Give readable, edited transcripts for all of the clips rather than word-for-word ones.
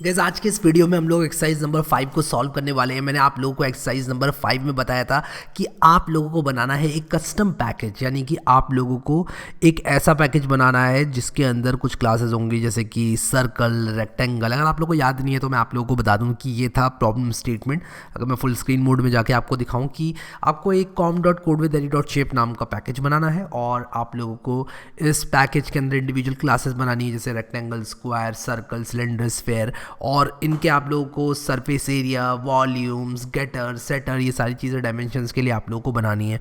Guys आज के इस वीडियो में हम लोग एक्सरसाइज नंबर 5 को सॉल्व करने वाले हैं। मैंने आप लोगों को एक्सरसाइज नंबर 5 में बताया था कि आप लोगों को बनाना है एक कस्टम पैकेज, यानी कि आप लोगों को एक ऐसा पैकेज बनाना है जिसके अंदर कुछ क्लासेस होंगी जैसे कि सर्कल, रेक्टेंगल। अगर आप लोगों को याद नहीं है तो मैं आप लोगों को बता दूं कि ये था प्रॉब्लम स्टेटमेंट। अगर मैं फुल स्क्रीन मोड में जाके आपको दिखाऊं कि आपको एक com.code-with-any.shape नाम का पैकेज बनाना है और आप लोगों को इस पैकेज के अंदर इंडिविजुअल क्लासेस बनानी है जैसे rectangle, square, circle, cylinder, sphere, और इनके आप लोगों को surface area, volumes, getter, setter, ये सारी चीज़ें डायमेंशंस के लिए आप लोगों को बनानी है।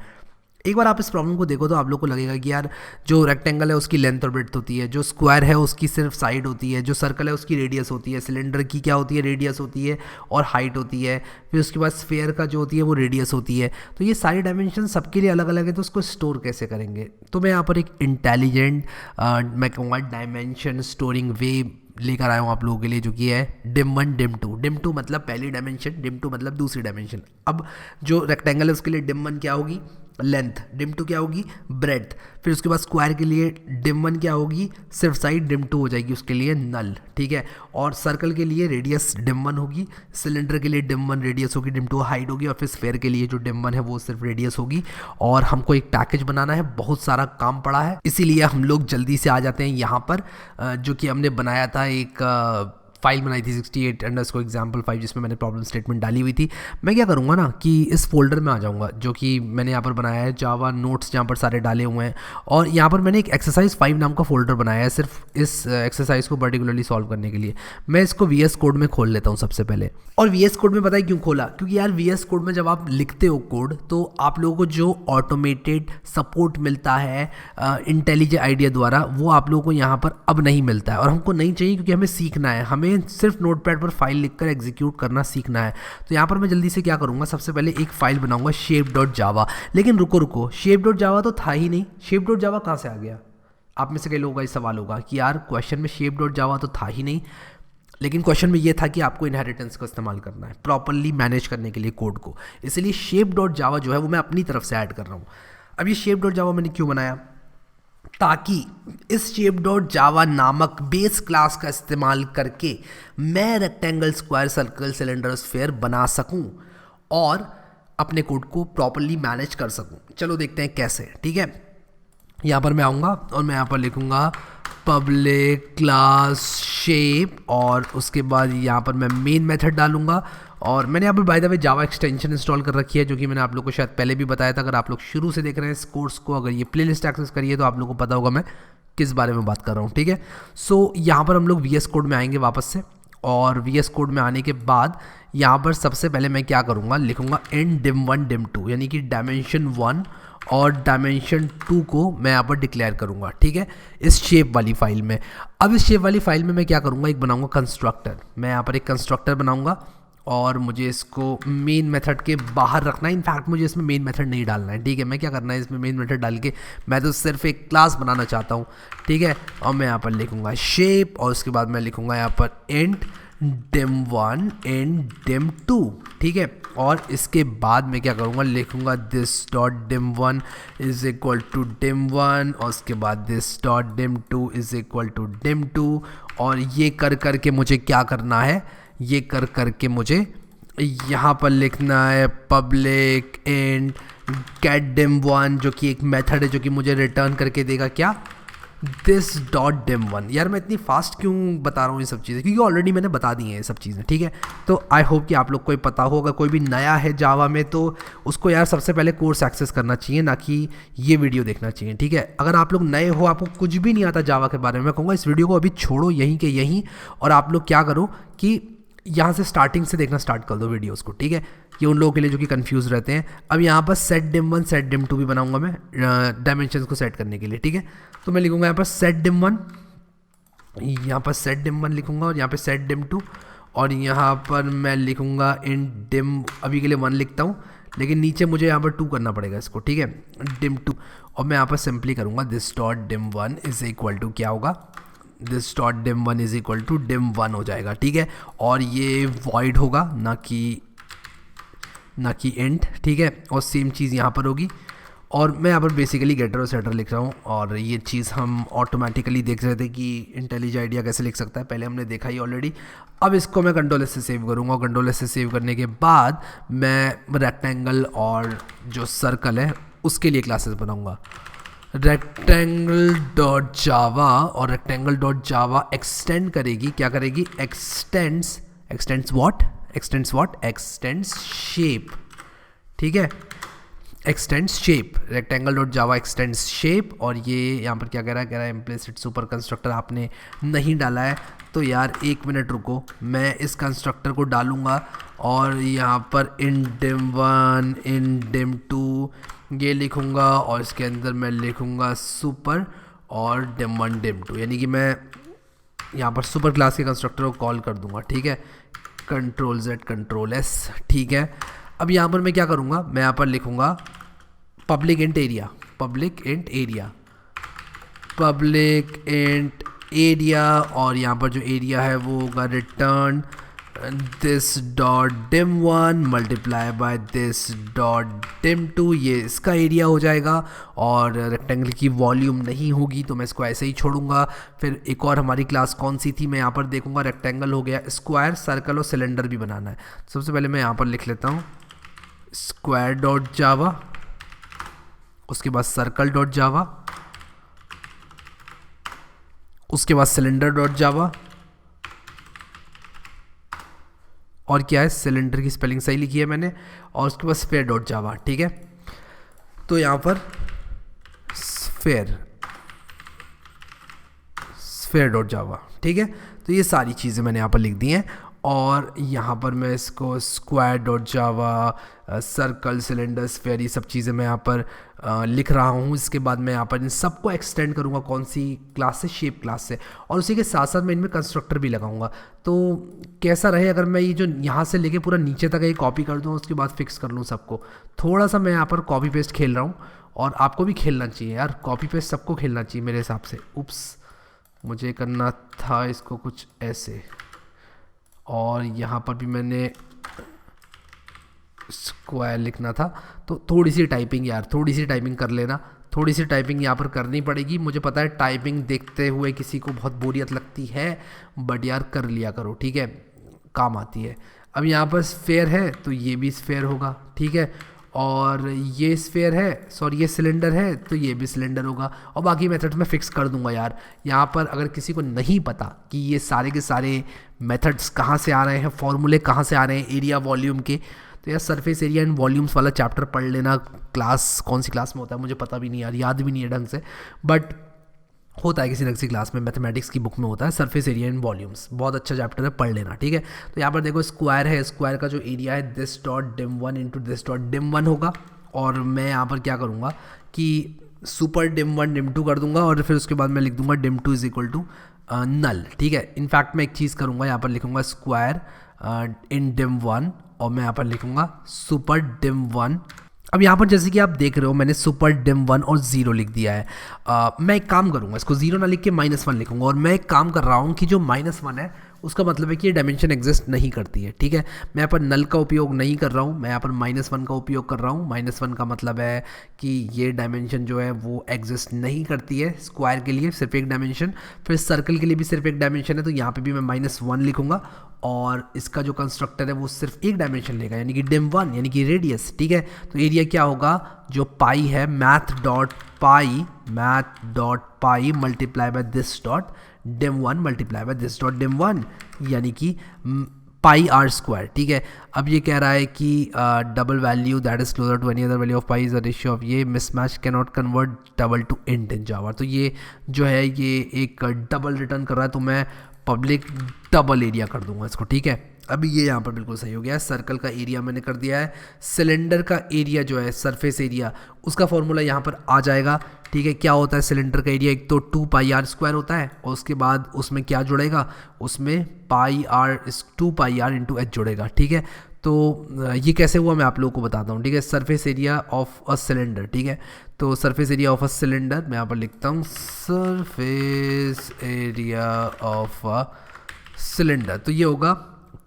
एक बार आप इस प्रॉब्लम को देखो तो आप लोग को लगेगा कि यार जो रेक्टेंगल है उसकी लेंथ और ब्रेड्थ होती है, जो स्क्वायर है उसकी सिर्फ साइड होती है, जो सर्कल है उसकी रेडियस होती है, सिलेंडर की क्या होती है, रेडियस होती है और हाइट होती है, फिर उसके बाद स्फेयर का जो होती है वो रेडियस होती है। तो ये सारी डायमेंशन सबके लिए अलग अलग है, तो उसको स्टोर कैसे करेंगे। तो मैं यहाँ पर एक इंटेलिजेंट मैं कहूँगा डायमेंशन स्टोरिंग वे लेकर आया हूँ आप लोगों के लिए, जो कि है डिम1 डिम2। डिम2 मतलब पहली डायमेंशन, डिम2 मतलब दूसरी डायमेंशन। अब जो रेक्टेंगल है उसके लिए डिम1 क्या होगी, लेंथ, डिम2 क्या होगी, ब्रेड्थ। फिर उसके बाद स्क्वायर के लिए डिम1 क्या होगी, सिर्फ साइड, डिम2 हो जाएगी उसके लिए नल, ठीक है। और सर्कल के लिए रेडियस डिम1 होगी, सिलेंडर के लिए डिम1 रेडियस होगी, डिम2 हाइट होगी, और फिर स्फेयर के लिए जो डिम1 है वो सिर्फ रेडियस होगी। और हमको एक पैकेज बनाना है, बहुत सारा काम पड़ा है, इसीलिए हम लोग जल्दी से आ जाते हैं यहाँ पर। जो कि हमने बनाया था एक फाइल बनाई थी 68_example5 जिसमें मैंने प्रॉब्लम स्टेटमेंट डाली हुई थी। मैं क्या करूँगा ना कि इस फोल्डर में आ जाऊँगा जो कि मैंने यहाँ पर बनाया है, जावा नोट्स, जहाँ पर सारे डाले हुए हैं। और यहाँ पर मैंने एक एक्सरसाइज 5 नाम का फोल्डर बनाया है सिर्फ इस एक्सरसाइज को पर्टिकुलरली सॉल्व करने के लिए। मैं इसको VS कोड में खोल लेता हूँ सबसे पहले। और VS कोड में पता है क्यों खोला, क्योंकि यार VS कोड में जब आप लिखते हो कोड तो आप लोगों को जो ऑटोमेटेड सपोर्ट मिलता है इंटेलिजेंट आइडिया द्वारा वो आप लोगों को यहाँ पर अब नहीं मिलता है, और हमको नहीं चाहिए क्योंकि हमें सीखना है, हमें सिर्फ नोटपैड पर फाइल लिखकर एग्जीक्यूट करना सीखना है। तो यहाँ पर मैं जल्दी से क्या करूँगा, सबसे पहले एक फाइल बनाऊंगा shape.java। लेकिन रुको, shape.java तो था ही नहीं, shape.java कहाँ से आ गया। आप में से कई लोगों का ये सवाल होगा कि यार क्वेश्चन में shape.java तो था ही नहीं, लेकिन क्वेश्चन में ये था कि आपको इनहेरिटेंस का इस्तेमाल करना है प्रॉपरली मैनेज करने के लिए कोड को, इसलिए shape.java जो है वो मैं अपनी तरफ से ऐड कर रहा हूँ। अब ये shape.java मैंने क्यों बनाया, ताकि इस shape.java नामक बेस क्लास का इस्तेमाल करके मैं rectangle, square, circle, cylinder, sphere बना सकूं और अपने कोड को प्रॉपरली मैनेज कर सकूं। चलो देखते हैं कैसे, ठीक है। यहाँ पर मैं आऊँगा और मैं यहाँ पर लिखूँगा पब्लिक क्लास शेप, और उसके बाद यहाँ पर मैं मेन मेथड डालूंगा। और मैंने यहाँ पर by the way Java extension install कर रखी है, जो कि मैंने आप लोग को शायद पहले भी बताया था। अगर आप लोग शुरू से देख रहे हैं इस कोर्स को, अगर ये प्लेलिस्ट एक्सेस करिए तो आप लोगों को पता होगा मैं किस बारे में बात कर रहा हूँ, ठीक है। सो यहाँ पर हम लोग VS कोड में आएंगे वापस से, और VS कोड में आने के बाद यहाँ पर सबसे पहले मैं क्या करूँगा, लिखूँगा इन डिम1 डिम2, यानी कि डायमेंशन 1 और डायमेंशन 2 को मैं यहाँ पर डिक्लेयर करूँगा, ठीक है, इस शेप वाली फाइल में। अब इस शेप वाली फाइल में मैं क्या करूँगा, एक बनाऊँगा कंस्ट्रक्टर। मैं यहाँ पर एक कंस्ट्रक्टर बनाऊँगा और मुझे इसको मेन मेथड के बाहर रखना है। इनफैक्ट मुझे इसमें मेन मेथड नहीं डालना है, ठीक है। मैं क्या करना है, इसमें मेन मेथड डाल के मैं तो सिर्फ एक क्लास बनाना चाहता हूँ, ठीक है। और मैं यहाँ पर लिखूँगा शेप, और उसके बाद मैं लिखूँगा यहाँ पर इंट dim1 एंड dim2, ठीक है। और इसके बाद मैं क्या करूँगा, लिखूँगा this dot dim1 is equal to dim1, और उसके बाद this dot dim2 is equal to dim2। और ये कर करके मुझे क्या करना है, ये कर करके मुझे यहाँ पर लिखना है पब्लिक एंड गेट dim1, जो कि एक मेथड है जो कि मुझे रिटर्न करके देगा क्या, दिस डॉट dim1। यार मैं इतनी फास्ट क्यों बता रहा हूँ ये सब चीज़ें, क्योंकि ऑलरेडी मैंने बता दी हैं ये सब चीज़ें, ठीक है। तो आई होप कि आप लोग को पता होगा, कोई भी नया है जावा में तो उसको यार सबसे पहले कोर्स एक्सेस करना चाहिए, ना कि ये वीडियो देखना चाहिए, ठीक है। अगर आप लोग नए हो, आपको कुछ भी नहीं आता जावा के बारे में, मैं कहूँगा इस वीडियो को अभी छोड़ो यहीं के यहीं, और आप लोग क्या करो कि यहाँ से स्टार्टिंग से देखना स्टार्ट कर दो वीडियोस को, ठीक है। ये उन लोगों के लिए जो कि कंफ्यूज रहते हैं। अब यहाँ पर सेट dim1 सेट dim2 भी बनाऊंगा मैं डायमेंशंस को सेट करने के लिए, ठीक है। तो मैं लिखूंगा यहाँ पर सेट dim1, यहाँ पर सेट dim1 लिखूंगा, और यहाँ पर सेट dim2, और यहाँ पर मैं लिखूंगा इन dim, अभी के लिए 1 लिखता हूँ, लेकिन नीचे मुझे यहाँ पर 2 करना पड़ेगा इसको, ठीक है, dim2। और मैं यहाँ पर सिंपली करूँगा this dot dim1 is equal to क्या होगा, this dot dim1 is equal to dim1 हो जाएगा, ठीक है। और ये वॉइड होगा, ना कि इंट, ठीक है। और सेम चीज़ यहाँ पर होगी, और मैं यहाँ पर बेसिकली गेटर और सेटर लिख रहा हूँ, और ये चीज़ हम ऑटोमेटिकली देख रहे थे कि इंटेलिज आइडिया कैसे लिख सकता है, पहले हमने देखा ही ऑलरेडी। अब इसको मैं कंट्रोल एस से सेव करूँगा, और कंट्रोल एस से सेव करने के बाद मैं रेक्टेंगल और जो सर्कल है उसके लिए क्लासेस बनाऊँगा। रेक्टेंगल डॉट जावा, और रेक्टेंगल डॉट जावा एक्सटेंड करेगी, क्या करेगी, एक्सटेंड्स शेप, ठीक है, एक्सटेंड्स शेप, रेक्टेंगल डॉट जावा एक्सटेंड्स शेप। और ये यहाँ पर क्या कह रहा है इम्प्लिसिट सुपर कंस्ट्रक्टर आपने नहीं डाला है, तो यार 1 मिनट रुको, मैं इस कंस्ट्रक्टर को डालूँगा, और यहाँ पर इन dim1 इन dim2 ये लिखूँगा, और इसके अंदर मैं लिखूँगा सुपर और dim1 dim2, यानी कि मैं यहाँ पर सुपर क्लास के कंस्ट्रक्टर को कॉल कर दूँगा, ठीक है, कंट्रोल Z कंट्रोल S, ठीक है। अब यहाँ पर मैं क्या करूँगा, मैं यहाँ पर लिखूँगा पब्लिक इंट एरिया, और यहाँ पर जो एरिया है वो होगा return this dot dim1 multiply by this dot dim2, ये इसका एरिया हो जाएगा, और रेक्टेंगल की वॉल्यूम नहीं होगी तो मैं इसको ऐसे ही छोड़ूंगा। फिर एक और हमारी क्लास कौन सी थी, मैं यहाँ पर देखूंगा, रेक्टेंगल हो गया, स्क्वायर, सर्कल और सिलेंडर भी बनाना है। सबसे पहले मैं यहाँ पर लिख लेता हूँ स्क्वायर डॉट जावा, उसके बाद सर्कल डॉट जावा, उसके बाद सिलेंडर डॉट जावा, और क्या है, सिलेंडर की स्पेलिंग सही लिखी है मैंने, और उसके बाद स्फेयर डॉट जावा, ठीक है। तो यहाँ पर स्फेयर डॉट जावा, ठीक है। तो ये सारी चीज़ें मैंने यहाँ पर लिख दी हैं, और यहाँ पर मैं इसको स्क्वायर डॉट जावा, सर्कल, सिलेंडर, स्फेयर, ये सब चीज़ें मैं यहाँ पर लिख रहा हूँ। इसके बाद मैं यहाँ पर इन सबको एक्सटेंड करूँगा, कौन सी क्लास से, शेप क्लास से, और उसी के साथ साथ मैं इनमें कंस्ट्रक्टर भी लगाऊंगा। तो कैसा रहे अगर मैं ये जो यहाँ से लेके पूरा नीचे तक ये कॉपी कर दूँ, उसके बाद फिक्स कर लूँ सबको। थोड़ा सा मैं यहाँ पर कॉपी पेस्ट खेल रहा हूँ, और आपको भी खेलना चाहिए यार, कॉपी पेस्ट सबको खेलना चाहिए मेरे हिसाब से। उप्स, मुझे करना था इसको कुछ ऐसे, और यहाँ पर भी मैंने स्क्वायर लिखना था, तो थोड़ी सी टाइपिंग यार, थोड़ी सी टाइपिंग कर लेना, थोड़ी सी टाइपिंग यहाँ पर करनी पड़ेगी। मुझे पता है टाइपिंग देखते हुए किसी को बहुत बोरियत लगती है, बट यार कर लिया करो, ठीक है, काम आती है। अब यहाँ पर स्फेयर है तो ये भी स्फेयर होगा, ठीक है, और ये स्फेयर है, सॉरी ये सिलेंडर है तो ये भी सिलेंडर होगा, और बाकी मेथड्स मैं फिक्स कर दूंगा यार। यहाँ पर अगर किसी को नहीं पता कि ये सारे के सारे मेथड्स कहाँ से आ रहे हैं, फॉर्मूले कहाँ से आ रहे हैं एरिया वॉल्यूम के, तो यार सरफेस एरिया एंड वॉल्यूम्स वाला चैप्टर पढ़ लेना। क्लास कौन सी क्लास में होता है मुझे पता भी नहीं यार, याद भी नहीं है ढंग से, बट होता है किसी न किसी क्लास में, मैथमेटिक्स की बुक में होता है सरफेस एरिया एंड वॉल्यूम्स, बहुत अच्छा चैप्टर है, पढ़ लेना, ठीक है। तो यहाँ पर देखो स्क्वायर है, स्क्वायर का जो एरिया है this dot dim1 into this dot dim1 होगा, और मैं यहाँ पर क्या करूँगा कि सुपर dim1 dim2 कर दूंगा, और फिर उसके बाद मैं लिख दूंगा dim2 is equal to null, ठीक है। इनफैक्ट मैं एक चीज़ करूँगा, यहाँ पर लिखूँगा स्क्वायर इन dim1, और मैं यहाँ पर लिखूँगा सुपर dim1। अब यहाँ पर जैसे कि आप देख रहे हो मैंने सुपर dim1 और 0 लिख दिया है। मैं एक काम करूँगा, इसको 0 ना लिख के -1 लिखूँगा, और मैं एक काम कर रहा हूँ कि जो -1 है उसका मतलब है कि ये डायमेंशन एग्जिस्ट नहीं करती है, ठीक है। मैं यहाँ पर नल का उपयोग नहीं कर रहा हूँ, मैं यहाँ पर -1 का उपयोग कर रहा हूँ। -1 का मतलब है कि ये डायमेंशन जो है वो एग्जिस्ट नहीं करती है स्क्वायर के लिए, सिर्फ एक डायमेंशन, फिर सर्कल के लिए भी सिर्फ एक डायमेंशन है, तो यहाँ पे भी मैं -1 लिखूँगा, और इसका जो कंस्ट्रक्टर है वो सिर्फ एक डायमेंशन लेगा, यानी कि dim1 यानी कि रेडियस, ठीक है। तो एरिया क्या होगा, जो पाई है math dot pi multiply by this dot dim1 multiply by this dot dim1, यानी कि पाई आर स्क्वायर, ठीक है। अब ये कह रहा है कि double value that is closer to any other value of pi is a ratio of, ये mismatch can not convert double to int in Java. तो ये जो है ये एक डबल रिटर्न कर रहा है, तो मैं पब्लिक डबल एरिया कर दूंगा इसको, ठीक है। अभी ये यहाँ पर बिल्कुल सही हो गया है, सर्कल का एरिया मैंने कर दिया है, सिलेंडर का एरिया जो है सरफेस एरिया, उसका फॉर्मूला यहाँ पर आ जाएगा, ठीक है। क्या होता है सिलेंडर का एरिया, एक तो 2 पाई आर स्क्वायर होता है, और उसके बाद उसमें क्या जुड़ेगा, उसमें pi r 2 pi r into h जुड़ेगा, ठीक है। तो ये कैसे हुआ मैं आप लोगों को बताता हूँ, ठीक है। Surface area of a cylinder, ठीक है। तो surface area of a cylinder मैं यहाँ पर लिखता हूँ surface area of a cylinder, तो ये होगा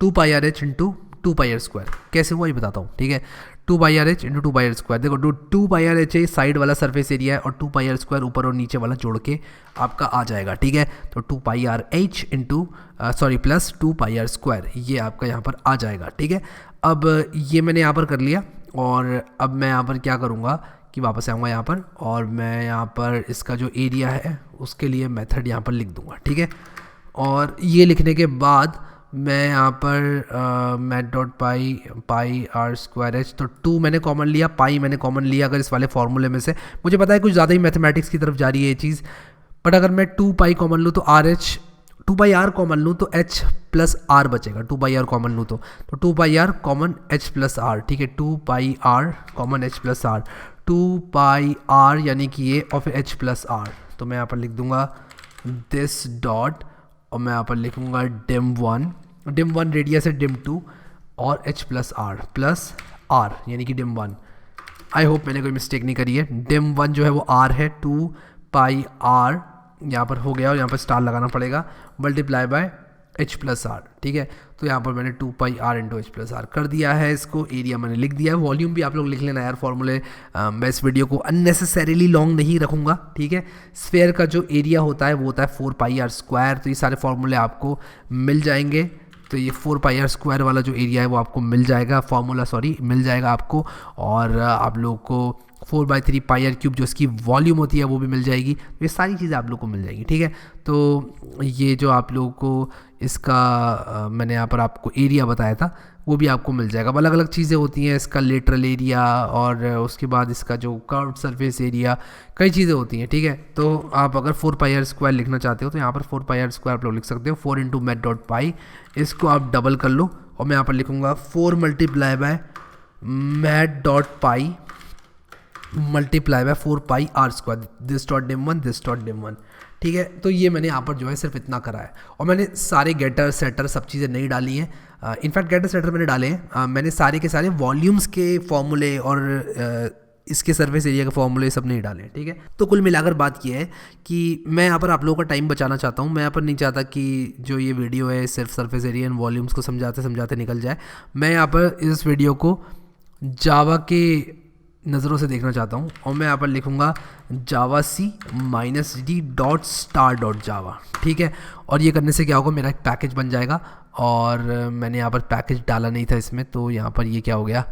2 pi r h into 2 pi are square. कैसे हुआ ये बताता हूँ, ठीक है। Two pi r h into two pi are square. देखो टू पाई आर एच है साइड वाला सरफेस एरिया है और टू पाई आर स्क्वायर ऊपर और नीचे वाला जोड़ के आपका आ जाएगा, ठीक है। तो two pi r h into plus two pi are square ये आपका यहाँ पर आ जाएगा, ठीक है। अब ये मैंने यहाँ पर कर लिया और अब मैं यहाँ पर क्या करूँगा कि वापस आऊँगा यहाँ पर और मैं यहाँ पर इसका जो एरिया है उसके लिए मेथड यहाँ पर लिख दूँगा, ठीक है। और ये लिखने के बाद मैं यहाँ पर math dot pi are square h, तो टू मैंने कॉमन लिया, पाई मैंने कॉमन लिया अगर इस वाले फॉर्मूले में से। मुझे पता है कुछ ज़्यादा ही मैथमेटिक्स की तरफ जा रही है ये चीज़, बट अगर मैं टू पाई कॉमन लूँ तो r h, two pi r common लूँ तो एच प्लस आर बचेगा। टू पाई आर कॉमन लूँ तो two pi r common h plus r, ठीक है। Two pi r common h plus r, two pi r यानी कि ये और फिर एच प्लस आर। तो मैं यहाँ पर लिख दूंगा दिस डॉट और मैं यहाँ पर लिखूँगा डिम वन रेडियस है डिम टू और एच प्लस आर यानी कि डिम वन। आई होप मैंने कोई मिस्टेक नहीं करी है। डिम वन जो है वो आर है, टू पाई आर यहाँ पर हो गया और यहाँ पर स्टार लगाना पड़ेगा multiply by h plus r, ठीक है। तो यहाँ पर मैंने two pi r into h plus r कर दिया है, इसको एरिया मैंने लिख दिया है। वॉल्यूम भी आप लोग लिख लेना यार फॉर्मूले, मैं इस वीडियो को अननेसेसरीली लॉन्ग नहीं रखूँगा, ठीक है। स्फेयर का जो एरिया होता है वो होता है 4 पाई आर स्क्वायर, तो ये सारे फॉर्मूले आपको मिल जाएंगे। तो ये 4 पाई आर स्क्वायर वाला जो एरिया है वो आपको मिल जाएगा, फॉर्मूला मिल जाएगा आपको। और आप लोग को 4/3 पाई आर क्यूब जो इसकी वॉल्यूम होती है वो भी मिल जाएगी। ये सारी चीज़ें आप लोग को मिल जाएंगी, ठीक है। तो ये जो आप लोगों को इसका मैंने यहाँ पर आपको एरिया बताया था वो भी आपको मिल जाएगा। अलग अलग चीज़ें होती हैं, इसका लेटरल एरिया और उसके बाद इसका जो कर्व्ड सरफेस एरिया, कई चीज़ें होती हैं, ठीक है। तो आप अगर 4 पाई आर स्क्वायर लिखना चाहते हो तो यहाँ पर 4 पाई आर स्क्वायर आप लोग लिख सकते हो। 4 इंटू मैथ डॉट पाई, इसको आप डबल कर लो और मैं यहाँ पर लिखूँगा 4 multiply by math dot pi multiply by 4 pi are square, this dot dim one, ठीक है। तो ये मैंने यहाँ पर जो है सिर्फ इतना करा है और मैंने सारे गेटर सेटर सब चीज़ें नहीं डाली हैं। इनफैक्ट गेटर सेटर मैंने डाले हैं, मैंने सारे के सारे वॉल्यूम्स के फॉर्मूले और इसके सरफेस एरिया के फॉर्मूले सब नहीं डाले, ठीक है। तो कुल मिलाकर बात यह है कि मैं यहाँ पर आप लोगों का टाइम बचाना चाहता हूँ। मैं यहाँ पर नहीं चाहता कि जो ये वीडियो है सिर्फ सरफेस एरिया एंड वॉल्यूम्स को समझाते समझाते निकल जाए। मैं यहाँ पर इस वीडियो को जावा के नज़रों से देखना चाहता हूँ और मैं यहाँ पर लिखूँगा जावा सी -d डॉट स्टार डॉट जावा, ठीक है। और ये करने से क्या होगा, मेरा एक पैकेज बन जाएगा। और मैंने यहाँ पर पैकेज डाला नहीं था इसमें, तो यहाँ पर ये क्या हो गया,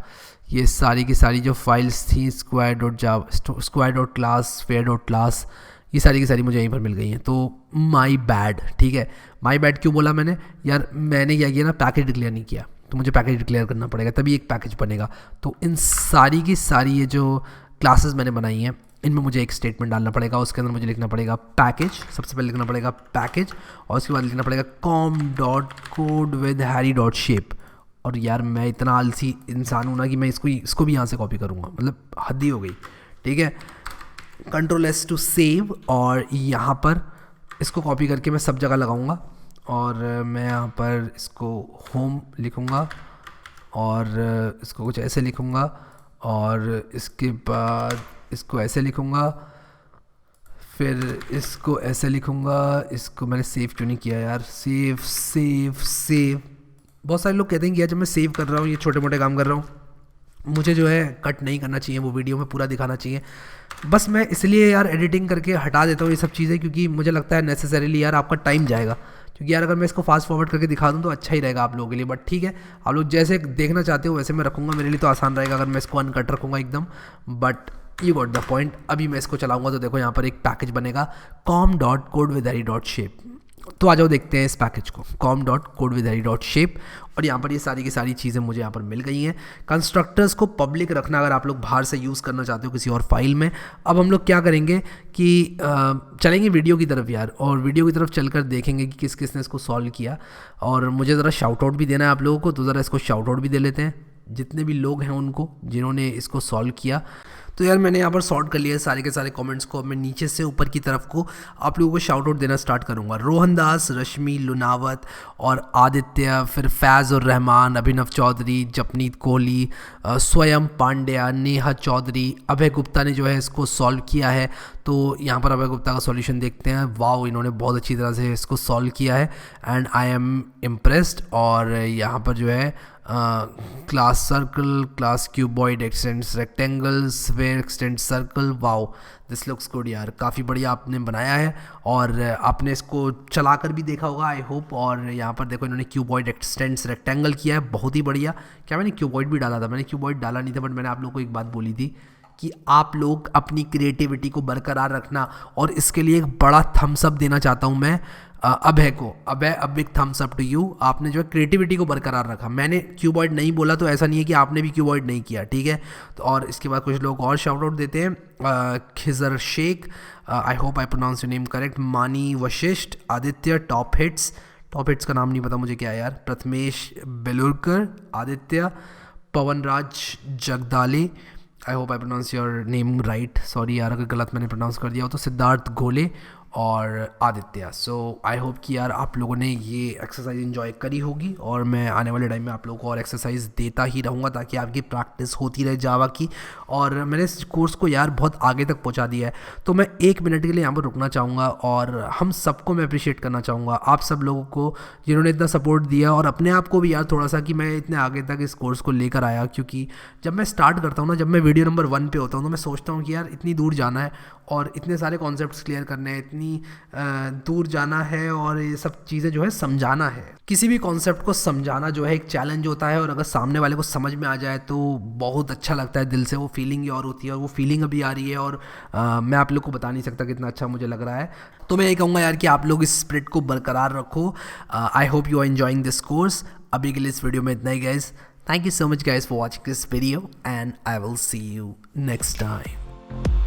ये सारी की सारी जो फाइल्स थी स्क्वायर डॉट जावा, square dot class, sphere dot class, ये सारी की सारी मुझे यहीं पर मिल गई हैं। तो माई बैड, ठीक है। माई बैड क्यों बोला मैंने यार, मैंने क्या किया ना, पैकेज डिक्लेयर नहीं किया, तो मुझे पैकेज डिक्लेयर करना पड़ेगा तभी एक पैकेज बनेगा। तो इन सारी की सारी ये जो क्लासेस मैंने बनाई हैं इनमें मुझे एक स्टेटमेंट डालना पड़ेगा, उसके अंदर मुझे लिखना पड़ेगा पैकेज, सबसे पहले लिखना पड़ेगा पैकेज और उसके बाद लिखना पड़ेगा com dot code with Harry dot shape. और यार मैं इतना आलसी इंसान हूँ ना कि मैं इसको भी यहाँ से कॉपी करूँगा, मतलब हद ही हो गई, ठीक है। Ctrl+S टू सेव और यहाँ पर इसको कॉपी करके मैं सब जगह लगाऊंगा और मैं यहाँ पर इसको होम लिखूँगा और इसको कुछ ऐसे लिखूँगा और इसके बाद इसको ऐसे लिखूँगा, फिर इसको ऐसे लिखूँगा। इसको मैंने सेव क्यों नहीं किया यार, सेव सेव सेव। बहुत सारे लोग कहते हैं कि यार जब मैं सेव कर रहा हूँ, ये छोटे मोटे काम कर रहा हूँ, मुझे जो है कट नहीं करना चाहिए, वो वीडियो में पूरा दिखाना चाहिए। बस मैं इसलिए यार एडिटिंग करके हटा देता हूँ ये सब चीज़ें, क्योंकि मुझे लगता है नेसेसरीली यार आपका टाइम जाएगा। क्योंकि यार अगर मैं इसको फास्ट फॉरवर्ड करके दिखा दूँ तो अच्छा ही रहेगा आप लोगों के लिए। बट ठीक है, आप लोग जैसे देखना चाहते हो वैसे मैं रखूँगा, मेरे लिए तो आसान रहेगा अगर मैं इसको अनकट रखूँगा एकदम। But you got the point. अभी मैं इसको चलाऊँगा तो देखो यहाँ पर एक पैकेज बनेगा com dot code with Harry dot shape. तो आ जाओ देखते हैं इस पैकेज को, com dot code with Harry dot shape. और यहाँ पर ये सारी की सारी चीज़ें मुझे यहाँ पर मिल गई हैं। कंस्ट्रक्टर्स को पब्लिक रखना अगर आप लोग बाहर से यूज़ करना चाहते हो किसी और फाइल में। अब हम लोग क्या करेंगे कि चलेंगे वीडियो की तरफ यार, और वीडियो की तरफ चलकर देखेंगे कि किस किस ने इसको सॉल्व किया। और मुझे ज़रा शाउट आउट भी देना है आप लोगों को, तो ज़रा इसको शाउट आउट भी दे लेते हैं जितने भी लोग हैं उनको जिन्होंने इसको सॉल्व किया। तो यार मैंने यहाँ पर सॉर्ट कर लिया है सारे के सारे कमेंट्स को। अब मैं नीचे से ऊपर की तरफ को आप लोगों को शाउट आउट देना स्टार्ट करूँगा। रोहन दास, रश्मि लुनावत और आदित्य, फिर फैज़ और रहमान, अभिनव चौधरी, जपनीत कोहली, स्वयं पांड्या, नेहा चौधरी, अभय गुप्ता ने जो है इसको सॉल्व किया है। तो यहाँ पर अभय गुप्ता का सॉल्यूशन देखते हैं। वाओ, इन्होंने बहुत अच्छी तरह से इसको सॉल्व किया है एंड आई एम इम्प्रेस्ड। और यहाँ पर जो है class circle, class cuboid x tends rectangle, sphere x tends circle. Wow, this looks good यार, काफ़ी बढ़िया आपने बनाया है और आपने इसको चला कर भी देखा होगा आई होप। और यहाँ पर देखो इन्होंने क्यूबॉइड एक्सटेंड्स रेक्टेंगल किया है, बहुत ही बढ़िया। क्या मैंने क्यूबॉइड भी डाला था? मैंने क्यूबॉइड डाला नहीं था, बट मैंने आप लोगों को एक बात बोली थी कि आप लोग अपनी क्रिएटिविटी को बरकरार रखना, और इसके लिए एक बड़ा थम्स अप देना चाहता हूँ मैं अभय को। अभय, अब big thumbs up to you, आपने जो है क्रिएटिविटी को बरकरार रखा। मैंने क्यूबॉइड नहीं बोला तो ऐसा नहीं है कि आपने भी क्यूबॉइड नहीं किया, ठीक है। तो और इसके बाद कुछ लोग और शाउट आउट देते हैं। Khizar Shaikh, I hope I pronounce your name correct. Mani Vashishth, Aditya top hits का नाम नहीं पता मुझे क्या है यार। Prathamesh Belurkar, Aditya, Pavanraj Jagdale, I hope I pronounce your name right, sorry यार अगर गलत मैंने प्रोनाउंस कर दिया हो तो। सिद्धार्थ गोले और आदित्य। सो आई होप कि यार आप लोगों ने ये एक्सरसाइज इन्जॉय करी होगी, और मैं आने वाले टाइम में आप लोगों को और एक्सरसाइज देता ही रहूँगा ताकि आपकी प्रैक्टिस होती रहे जावा की। और मैंने इस कोर्स को यार बहुत आगे तक पहुँचा दिया है, तो मैं 1 मिनट के लिए यहाँ पर रुकना चाहूँगा और हम सबको मैं अप्रिशिएट करना चाहूँगा, आप सब लोगों को जिन्होंने इतना सपोर्ट दिया, और अपने आप को भी यार थोड़ा सा कि मैं इतने आगे तक इस कोर्स को लेकर आया। क्योंकि जब मैं स्टार्ट करता हूँ ना, जब मैं वीडियो नंबर 1 पे होता हूँ, तो मैं सोचता हूँ कि यार इतनी दूर जाना है और इतने सारे कॉन्सेप्ट्स क्लियर करने हैं, इतनी दूर जाना है और ये सब चीज़ें जो है समझाना है। किसी भी कॉन्सेप्ट को समझाना जो है एक चैलेंज होता है, और अगर सामने वाले को समझ में आ जाए तो बहुत अच्छा लगता है दिल से, वो फीलिंग और होती है, और वो फीलिंग अभी आ रही है, और मैं आप लोग को बता नहीं सकता कितना अच्छा मुझे लग रहा है। तो मैं ये कहूँगा यार कि आप लोग इस स्पिरिट को बरकरार रखो। I hope you are enjoying this course. अभी के लिए इस वीडियो में इतना ही guys. Thank you so much guys for watching this video, and I will see you next time.